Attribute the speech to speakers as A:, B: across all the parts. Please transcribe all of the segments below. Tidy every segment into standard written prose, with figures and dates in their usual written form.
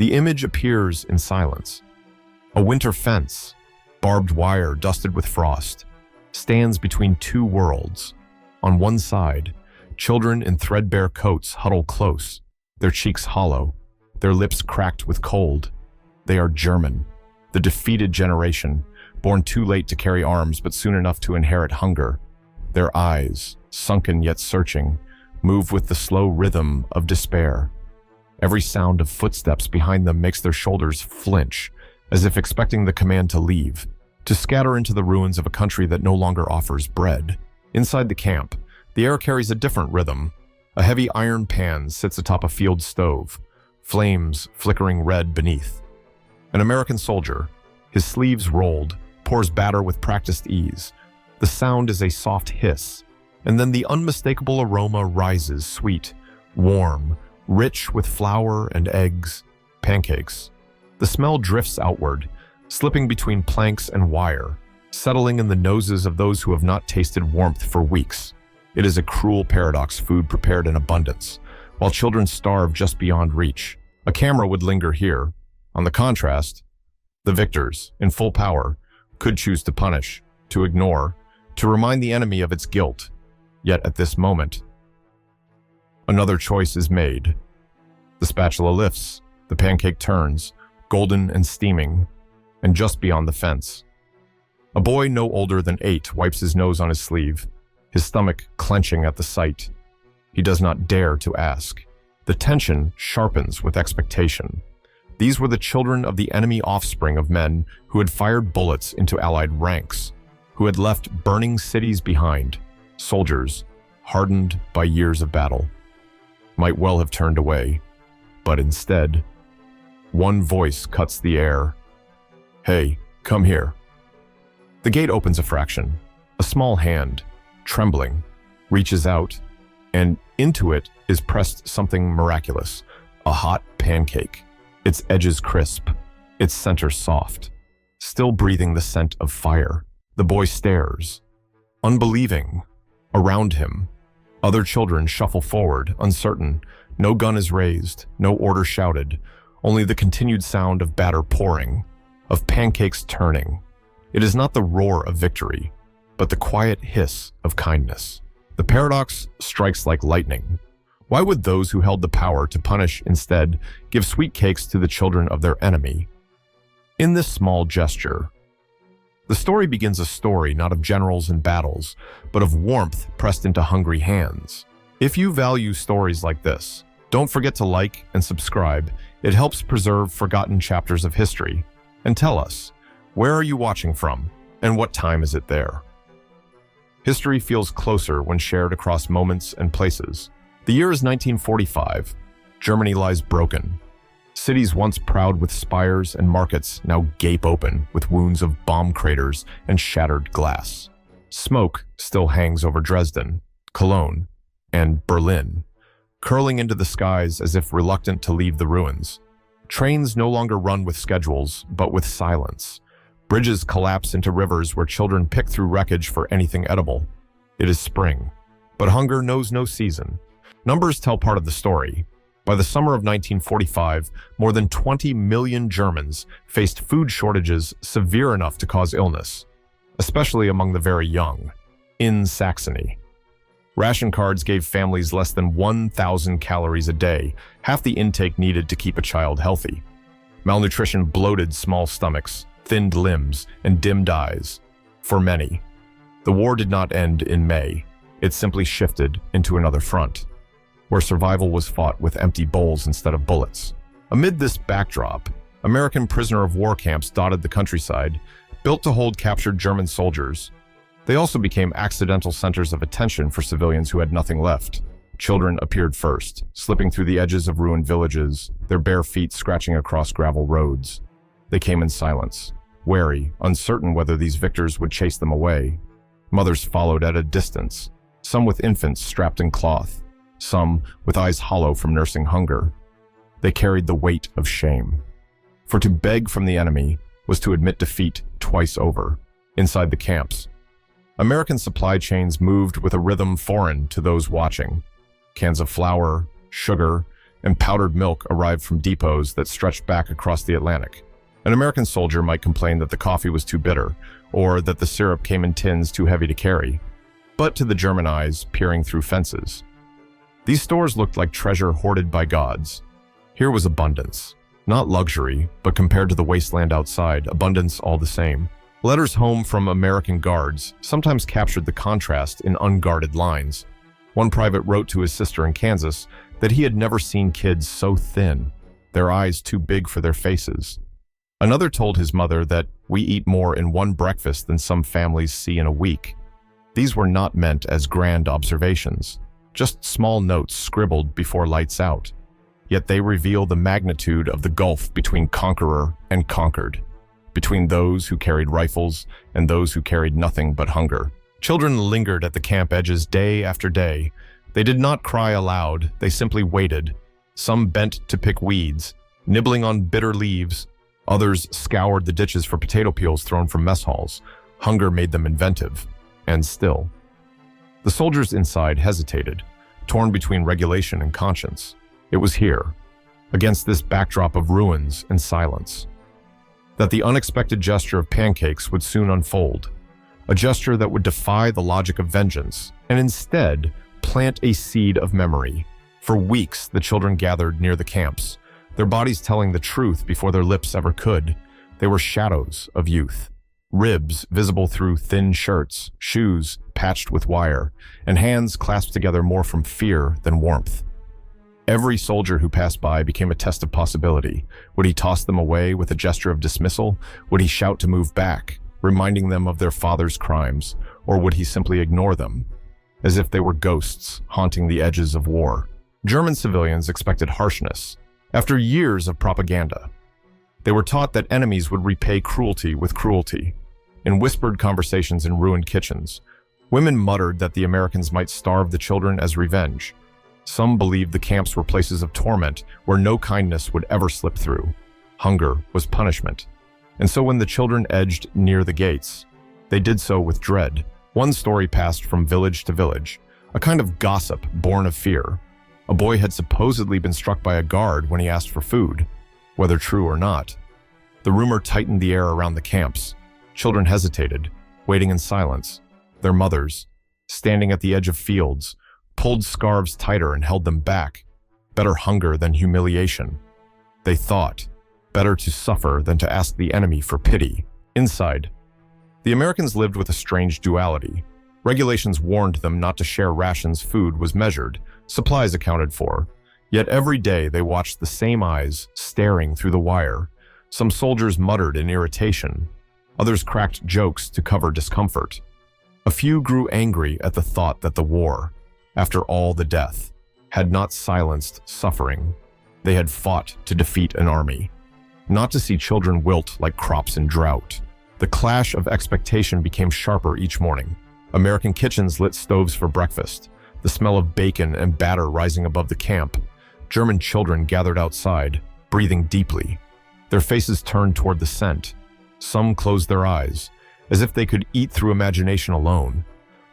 A: The image appears in silence. A winter fence, barbed wire dusted with frost, stands between two worlds. On one side, children in threadbare coats huddle close, their cheeks hollow, their lips cracked with cold. They are German, the defeated generation, born too late to carry arms but soon enough to inherit hunger. Their eyes, sunken yet searching, move with the slow rhythm of despair. Every sound of footsteps behind them makes their shoulders flinch, as if expecting the command to leave, to scatter into the ruins of a country that no longer offers bread. Inside the camp, the air carries a different rhythm. A heavy iron pan sits atop a field stove, flames flickering red beneath. An American soldier, his sleeves rolled, pours batter with practiced ease. The sound is a soft hiss, and then the unmistakable aroma rises, sweet, warm, rich with flour and eggs, pancakes. The smell drifts outward, slipping between planks and wire, settling in the noses of those who have not tasted warmth for weeks. It is a cruel paradox, food prepared in abundance, while children starve just beyond reach. A camera would linger here. On the contrast, the victors, in full power, could choose to punish, to ignore, to remind the enemy of its guilt. Yet at this moment, another choice is made. The spatula lifts, the pancake turns, golden and steaming, and just beyond the fence. A boy no older than 8 wipes his nose on his sleeve, his stomach clenching at the sight. He does not dare to ask. The tension sharpens with expectation. These were the children of the enemy offspring of men who had fired bullets into Allied ranks, who had left burning cities behind. Soldiers, hardened by years of battle, might well have turned away, but instead, one voice cuts the air. "Hey, come here." The gate opens a fraction. A small hand, trembling, reaches out, and into it is pressed something miraculous, a hot pancake. Its edges crisp, its center soft, still breathing the scent of fire. The boy stares, unbelieving. Around him, other children shuffle forward, uncertain. No gun is raised, no order shouted, only the continued sound of batter pouring, of pancakes turning. It is not the roar of victory, but the quiet hiss of kindness. The paradox strikes like lightning. Why would those who held the power to punish instead give sweet cakes to the children of their enemy? In this small gesture, the story begins a story not of generals and battles, but of warmth pressed into hungry hands. If you value stories like this, don't forget to like and subscribe. It helps preserve forgotten chapters of history. And tell us, where are you watching from, and what time is it there? History feels closer when shared across moments and places. The year is 1945. Germany lies broken. Cities once proud with spires and markets now gape open with wounds of bomb craters and shattered glass. Smoke still hangs over Dresden, Cologne, and Berlin, curling into the skies as if reluctant to leave the ruins. Trains no longer run with schedules, but with silence. Bridges collapse into rivers where children pick through wreckage for anything edible. It is spring, but hunger knows no season. Numbers tell part of the story. By the summer of 1945, more than 20 million Germans faced food shortages severe enough to cause illness, especially among the very young, in Saxony. Ration cards gave families less than 1,000 calories a day, half the intake needed to keep a child healthy. Malnutrition bloated small stomachs, thinned limbs, and dimmed eyes. For many, the war did not end in May. It simply shifted into another front, where survival was fought with empty bowls instead of bullets. Amid this backdrop, American prisoner of war camps dotted the countryside, built to hold captured German soldiers. They also became accidental centers of attention for civilians who had nothing left. Children appeared first, slipping through the edges of ruined villages, their bare feet scratching across gravel roads. They came in silence, wary, uncertain whether these victors would chase them away. Mothers followed at a distance, some with infants strapped in cloth, some with eyes hollow from nursing hunger. They carried the weight of shame. For to beg from the enemy was to admit defeat twice over. Inside the camps, American supply chains moved with a rhythm foreign to those watching. Cans of flour, sugar, and powdered milk arrived from depots that stretched back across the Atlantic. An American soldier might complain that the coffee was too bitter, or that the syrup came in tins too heavy to carry, but to the German eyes peering through fences, these stores looked like treasure hoarded by gods. Here was abundance. Not luxury, but compared to the wasteland outside, abundance all the same. Letters home from American guards sometimes captured the contrast in unguarded lines. One private wrote to his sister in Kansas that he had never seen kids so thin, their eyes too big for their faces. Another told his mother that we eat more in one breakfast than some families see in a week. These were not meant as grand observations, just small notes scribbled before lights out. Yet they reveal the magnitude of the gulf between conqueror and conquered, between those who carried rifles and those who carried nothing but hunger. Children lingered at the camp edges day after day. They did not cry aloud, they simply waited. Some bent to pick weeds, nibbling on bitter leaves. Others scoured the ditches for potato peels thrown from mess halls. Hunger made them inventive, and still. The soldiers inside hesitated, torn between regulation and conscience. It was here, against this backdrop of ruins and silence, that the unexpected gesture of pancakes would soon unfold, a gesture that would defy the logic of vengeance and instead plant a seed of memory. For weeks, the children gathered near the camps, their bodies telling the truth before their lips ever could. They were shadows of youth, ribs visible through thin shirts, shoes patched with wire, and hands clasped together more from fear than warmth. Every soldier who passed by became a test of possibility. Would he toss them away with a gesture of dismissal? Would he shout to move back, reminding them of their father's crimes? Or would he simply ignore them, as if they were ghosts haunting the edges of war? German civilians expected harshness. After years of propaganda, they were taught that enemies would repay cruelty with cruelty. In whispered conversations in ruined kitchens, women muttered that the Americans might starve the children as revenge. Some believed the camps were places of torment where no kindness would ever slip through. Hunger was punishment. And so when the children edged near the gates, they did so with dread. One story passed from village to village, a kind of gossip born of fear. A boy had supposedly been struck by a guard when he asked for food, whether true or not. The rumor tightened the air around the camps. Children hesitated, waiting in silence. Their mothers, standing at the edge of fields, pulled scarves tighter and held them back. Better hunger than humiliation. They thought, better to suffer than to ask the enemy for pity. Inside, the Americans lived with a strange duality. Regulations warned them not to share rations. Food was measured, supplies accounted for. Yet every day they watched the same eyes staring through the wire. Some soldiers muttered in irritation. Others cracked jokes to cover discomfort. A few grew angry at the thought that the war, after all the death, had not silenced suffering. They had fought to defeat an army, not to see children wilt like crops in drought. The clash of expectation became sharper each morning. American kitchens lit stoves for breakfast, the smell of bacon and batter rising above the camp. German children gathered outside, breathing deeply, their faces turned toward the scent. Some closed their eyes, as if they could eat through imagination alone.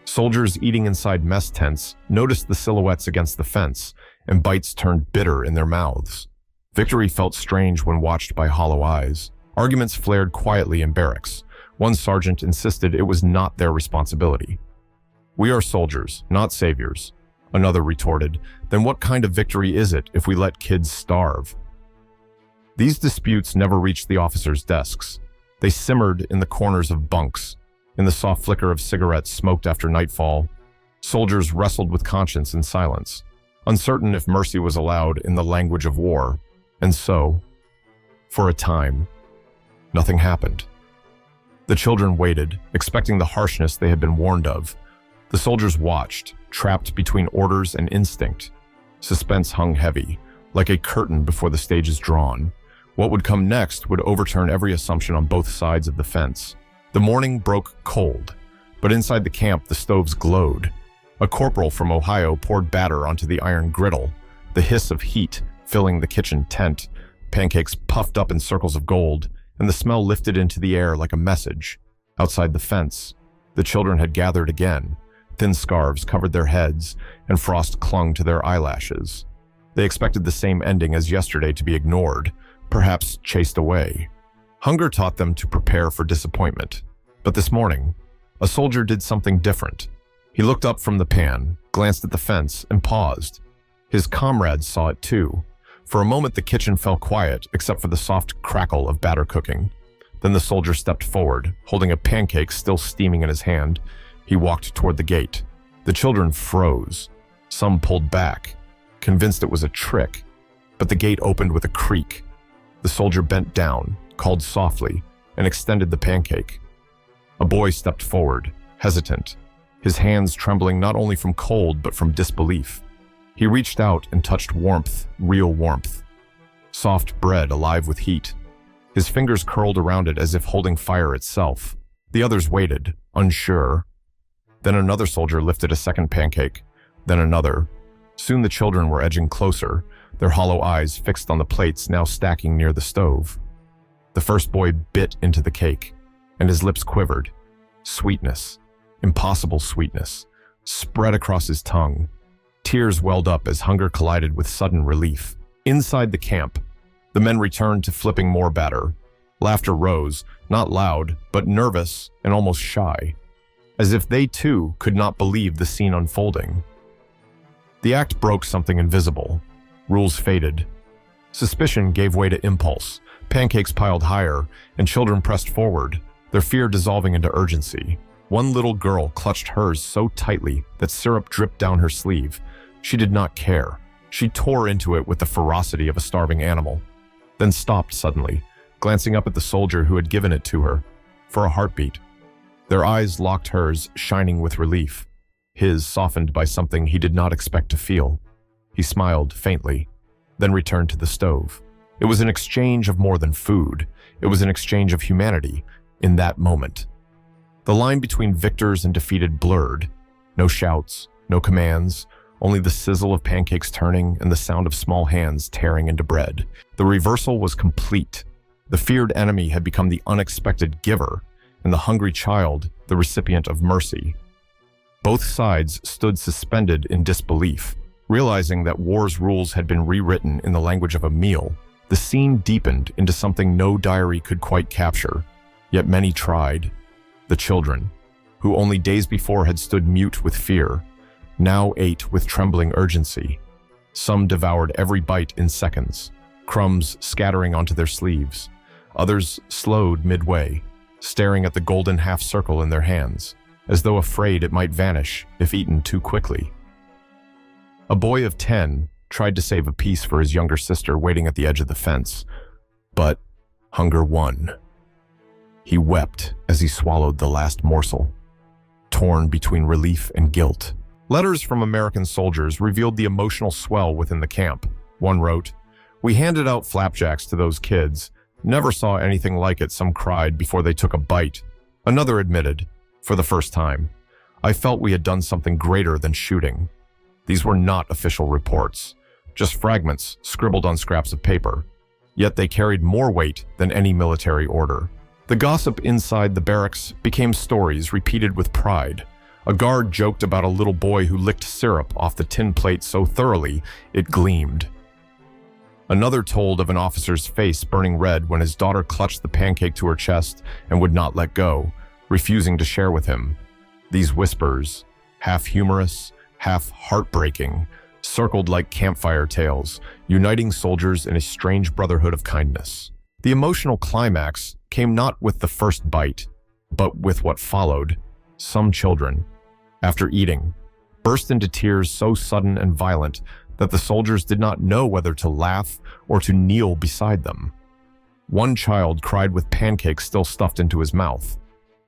A: Soldiers eating inside mess tents noticed the silhouettes against the fence, and bites turned bitter in their mouths. Victory felt strange when watched by hollow eyes. Arguments flared quietly in barracks. One sergeant insisted it was not their responsibility. "We are soldiers, not saviors." Another retorted, "Then what kind of victory is it if we let kids starve?" These disputes never reached the officers' desks. They simmered in the corners of bunks, in the soft flicker of cigarettes smoked after nightfall. Soldiers wrestled with conscience in silence, uncertain if mercy was allowed in the language of war. And so, for a time, nothing happened. The children waited, expecting the harshness they had been warned of. The soldiers watched, trapped between orders and instinct. Suspense hung heavy, like a curtain before the stage is drawn. What would come next would overturn every assumption on both sides of the fence. The morning broke cold, but inside the camp the stoves glowed. A corporal from Ohio poured batter onto the iron griddle, the hiss of heat filling the kitchen tent. Pancakes puffed up in circles of gold, and the smell lifted into the air like a message. Outside the fence, the children had gathered again. Thin scarves covered their heads, and frost clung to their eyelashes. They expected the same ending as yesterday to be ignored, perhaps chased away. Hunger taught them to prepare for disappointment. But this morning, a soldier did something different. He looked up from the pan, glanced at the fence, and paused. His comrades saw it too. For a moment, the kitchen fell quiet, except for the soft crackle of batter cooking. Then the soldier stepped forward, holding a pancake still steaming in his hand. He walked toward the gate. The children froze. Some pulled back, convinced it was a trick. But the gate opened with a creak. The soldier bent down, called softly, and extended the pancake. A boy stepped forward, hesitant, his hands trembling not only from cold but from disbelief. He reached out and touched warmth, real warmth. Soft bread alive with heat. His fingers curled around it as if holding fire itself. The others waited, unsure. Then another soldier lifted a second pancake, then another. Soon the children were edging closer, their hollow eyes fixed on the plates now stacking near the stove. The first boy bit into the cake, and his lips quivered. Sweetness, impossible sweetness, spread across his tongue. Tears welled up as hunger collided with sudden relief. Inside the camp, the men returned to flipping more batter. Laughter rose, not loud, but nervous and almost shy, as if they too could not believe the scene unfolding. The act broke something invisible. Rules faded. Suspicion gave way to impulse. Pancakes piled higher, and children pressed forward, their fear dissolving into urgency. One little girl clutched hers so tightly that syrup dripped down her sleeve. She did not care. She tore into it with the ferocity of a starving animal, then stopped suddenly, glancing up at the soldier who had given it to her, for a heartbeat. Their eyes locked hers, shining with relief, his softened by something he did not expect to feel. He smiled faintly, then returned to the stove. It was an exchange of more than food. It was an exchange of humanity in that moment. The line between victors and defeated blurred. No shouts, no commands, only the sizzle of pancakes turning and the sound of small hands tearing into bread. The reversal was complete. The feared enemy had become the unexpected giver, and the hungry child the recipient of mercy. Both sides stood suspended in disbelief, realizing that war's rules had been rewritten in the language of a meal. The scene deepened into something no diary could quite capture, yet many tried. The children, who only days before had stood mute with fear, now ate with trembling urgency. Some devoured every bite in seconds, crumbs scattering onto their sleeves. Others slowed midway, staring at the golden half circle in their hands, as though afraid it might vanish if eaten too quickly. A boy of 10 tried to save a piece for his younger sister waiting at the edge of the fence, but hunger won. He wept as he swallowed the last morsel, torn between relief and guilt. Letters from American soldiers revealed the emotional swell within the camp. One wrote, "We handed out flapjacks to those kids. Never saw anything like it," some cried before they took a bite. Another admitted, "For the first time, I felt we had done something greater than shooting." These were not official reports, just fragments scribbled on scraps of paper. Yet they carried more weight than any military order. The gossip inside the barracks became stories repeated with pride. A guard joked about a little boy who licked syrup off the tin plate so thoroughly it gleamed. Another told of an officer's face burning red when his daughter clutched the pancake to her chest and would not let go, refusing to share with him. These whispers, half humorous, half heartbreaking, circled like campfire tales, uniting soldiers in a strange brotherhood of kindness. The emotional climax came not with the first bite, but with what followed. Some children, after eating, burst into tears so sudden and violent that the soldiers did not know whether to laugh or to kneel beside them. One child cried with pancakes still stuffed into his mouth.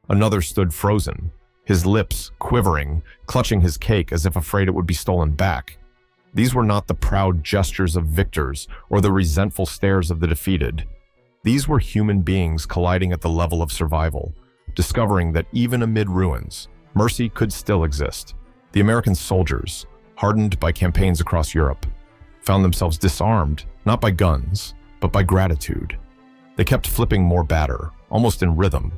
A: Another stood frozen, his lips quivering, clutching his cake as if afraid it would be stolen back. These were not the proud gestures of victors or the resentful stares of the defeated. These were human beings colliding at the level of survival, discovering that even amid ruins, mercy could still exist. The American soldiers, hardened by campaigns across Europe, found themselves disarmed, not by guns, but by gratitude. They kept flipping more batter, almost in rhythm,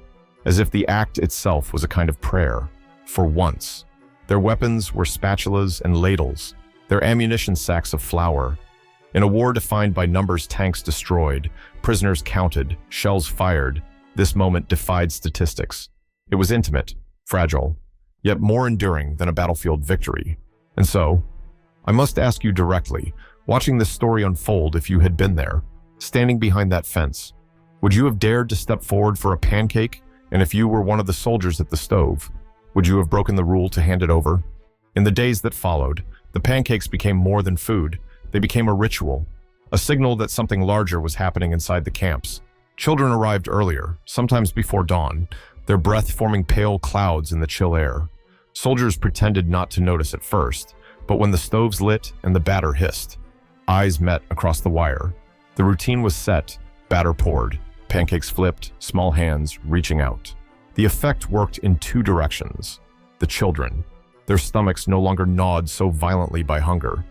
A: as if the act itself was a kind of prayer. For once, their weapons were spatulas and ladles, their ammunition sacks of flour, In a war defined by numbers, tanks destroyed, prisoners counted, shells fired, this moment defied statistics. It was intimate, fragile, yet more enduring than a battlefield victory. And so, I must ask you directly, watching this story unfold, if you had been there, standing behind that fence, would you have dared to step forward for a pancake? And if you were one of the soldiers at the stove, would you have broken the rule to hand it over? In the days that followed, the pancakes became more than food. They became a ritual, a signal that something larger was happening inside the camps. Children arrived earlier, sometimes before dawn, their breath forming pale clouds in the chill air. Soldiers pretended not to notice at first, but when the stoves lit and the batter hissed, eyes met across the wire. The routine was set, batter poured, pancakes flipped, small hands reaching out. The effect worked in two directions. The children, their stomachs no longer gnawed so violently by hunger,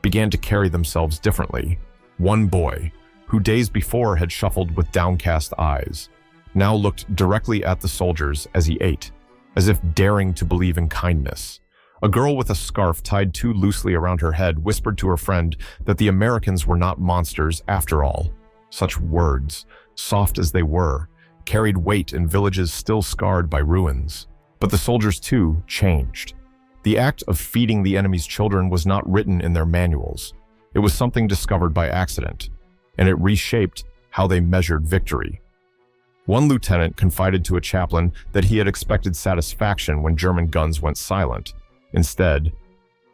A: began to carry themselves differently. One boy, who days before had shuffled with downcast eyes, now looked directly at the soldiers as he ate, as if daring to believe in kindness. A girl with a scarf tied too loosely around her head whispered to her friend that the Americans were not monsters after all. Such words, soft as they were, carried weight in villages still scarred by ruins. But the soldiers too changed. The act of feeding the enemy's children was not written in their manuals. It was something discovered by accident, and it reshaped how they measured victory. One lieutenant confided to a chaplain that he had expected satisfaction when German guns went silent. Instead,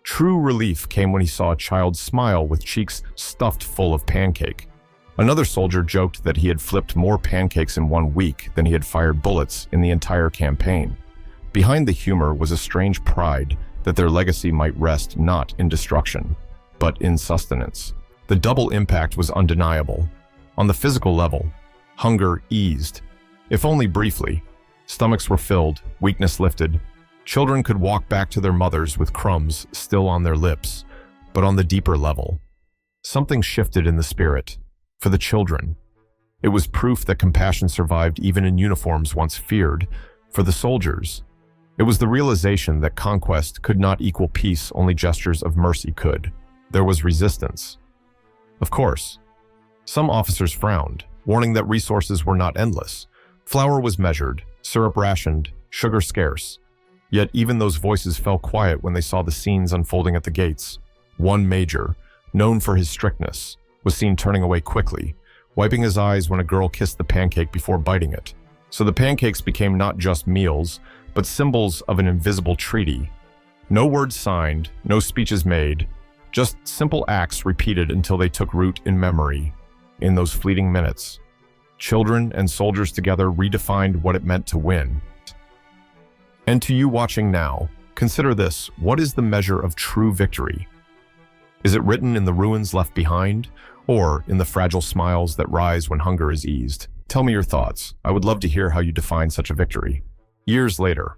A: true relief came when he saw a child smile with cheeks stuffed full of pancake. Another soldier joked that he had flipped more pancakes in 1 week than he had fired bullets in the entire campaign. Behind the humor was a strange pride that their legacy might rest not in destruction, but in sustenance. The double impact was undeniable. On the physical level, hunger eased, if only briefly. Stomachs were filled, weakness lifted. Children could walk back to their mothers with crumbs still on their lips. But on the deeper level, something shifted in the spirit. For the children, it was proof that compassion survived even in uniforms once feared. For the soldiers, it was the realization that conquest could not equal peace, only gestures of mercy could. There was resistance. Of course, some officers frowned, warning that resources were not endless. Flour was measured, syrup rationed, sugar scarce. Yet even those voices fell quiet when they saw the scenes unfolding at the gates. One major, known for his strictness, was seen turning away quickly, wiping his eyes when a girl kissed the pancake before biting it. So the pancakes became not just meals, but symbols of an invisible treaty. No words signed, no speeches made, just simple acts repeated until they took root in memory. In those fleeting minutes, children and soldiers together redefined what it meant to win. And to you watching now, consider this: what is the measure of true victory? Is it written in the ruins left behind, or in the fragile smiles that rise when hunger is eased? Tell me your thoughts. I would love to hear how you define such a victory. Years later,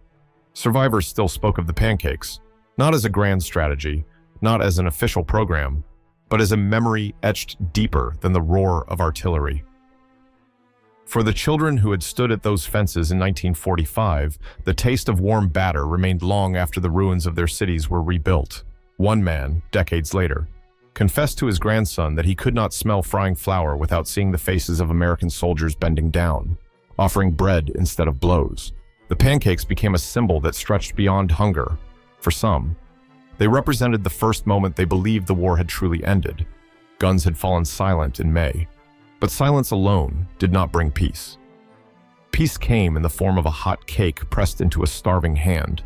A: survivors still spoke of the pancakes, not as a grand strategy, not as an official program, but as a memory etched deeper than the roar of artillery. For the children who had stood at those fences in 1945, the taste of warm batter remained long after the ruins of their cities were rebuilt. One man, decades later, confessed to his grandson that he could not smell frying flour without seeing the faces of American soldiers bending down, offering bread instead of blows. The pancakes became a symbol that stretched beyond hunger. For some, they represented the first moment they believed the war had truly ended. Guns had fallen silent in May. But silence alone did not bring peace. Peace came in the form of a hot cake pressed into a starving hand,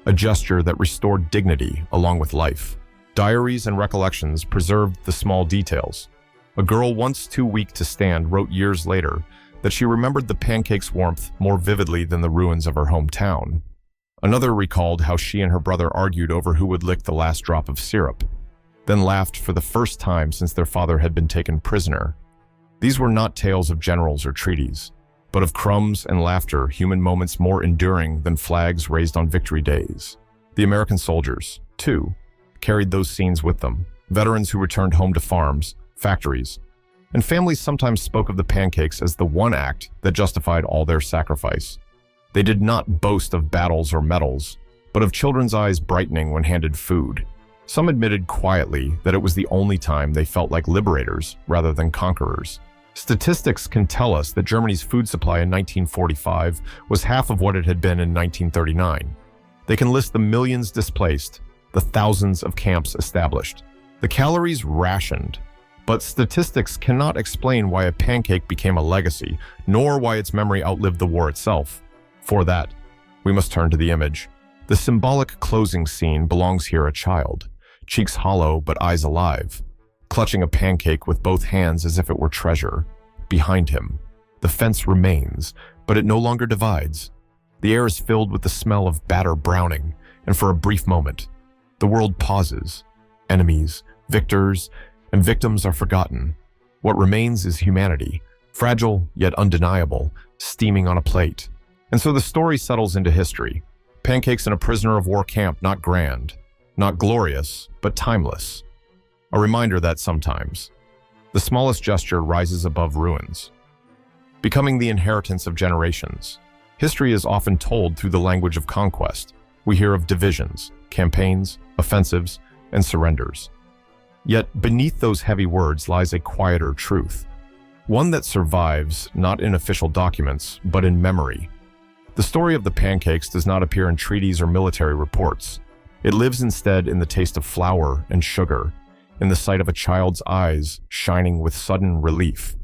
A: a gesture that restored dignity along with life. Diaries and recollections preserved the small details. A girl once too weak to stand wrote years later that she remembered the pancake's warmth more vividly than the ruins of her hometown. Another recalled how she and her brother argued over who would lick the last drop of syrup, then laughed for the first time since their father had been taken prisoner. These were not tales of generals or treaties, but of crumbs and laughter, human moments more enduring than flags raised on victory days. The American soldiers, too, carried those scenes with them. Veterans who returned home to farms, factories, and families sometimes spoke of the pancakes as the one act that justified all their sacrifice. They did not boast of battles or medals, but of children's eyes brightening when handed food, Some admitted quietly that it was the only time they felt like liberators rather than conquerors. Statistics can tell us that Germany's food supply in 1945 was half of what it had been in 1939. They can list the millions displaced, the thousands of camps established, the calories rationed. But statistics cannot explain why a pancake became a legacy, nor why its memory outlived the war itself. For that, we must turn to the image. The symbolic closing scene belongs here a child, cheeks hollow but eyes alive, clutching a pancake with both hands as if it were treasure. Behind him, the fence remains, but it no longer divides. The air is filled with the smell of batter browning, and for a brief moment, the world pauses. Enemies, victors, and victims are forgotten. What remains is humanity, fragile yet undeniable, steaming on a plate. And so the story settles into history. Pancakes in a prisoner of war camp, not grand, not glorious, but timeless. A reminder that sometimes, the smallest gesture rises above ruins, becoming the inheritance of generations. History is often told through the language of conquest. We hear of divisions, campaigns, offensives, and surrenders. Yet beneath those heavy words lies a quieter truth, one that survives not in official documents, but in memory. The story of the pancakes does not appear in treaties or military reports. It lives instead in the taste of flour and sugar, in the sight of a child's eyes shining with sudden relief,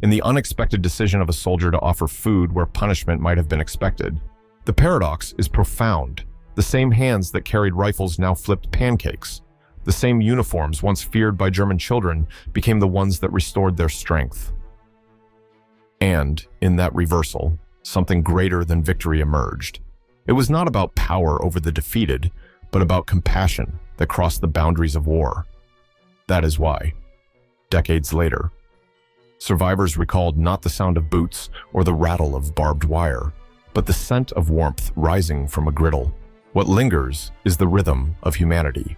A: in the unexpected decision of a soldier to offer food where punishment might have been expected. The paradox is profound. The same hands that carried rifles now flipped pancakes. The same uniforms once feared by German children became the ones that restored their strength. And, in that reversal, something greater than victory emerged. It was not about power over the defeated, but about compassion that crossed the boundaries of war. That is why, decades later, survivors recalled not the sound of boots or the rattle of barbed wire, but the scent of warmth rising from a griddle. What lingers is the rhythm of humanity.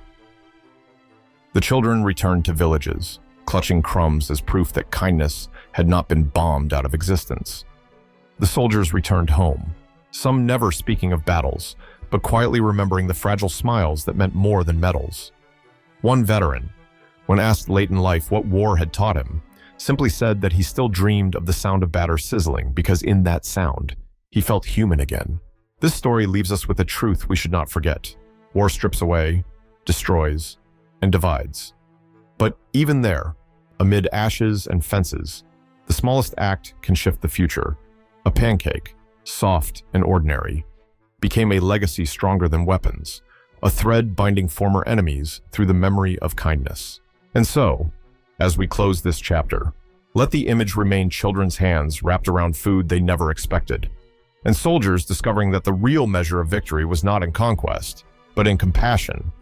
A: The children returned to villages, clutching crumbs as proof that kindness had not been bombed out of existence. The soldiers returned home, some never speaking of battles, but quietly remembering the fragile smiles that meant more than medals. One veteran, when asked late in life what war had taught him, simply said that he still dreamed of the sound of batter sizzling because in that sound, he felt human again. This story leaves us with a truth we should not forget. War strips away, destroys, and divides. But even there, amid ashes and fences, the smallest act can shift the future. A pancake, soft and ordinary, became a legacy stronger than weapons, a thread binding former enemies through the memory of kindness. And so, as we close this chapter, let the image remain children's hands wrapped around food they never expected, and soldiers discovering that the real measure of victory was not in conquest, but in compassion,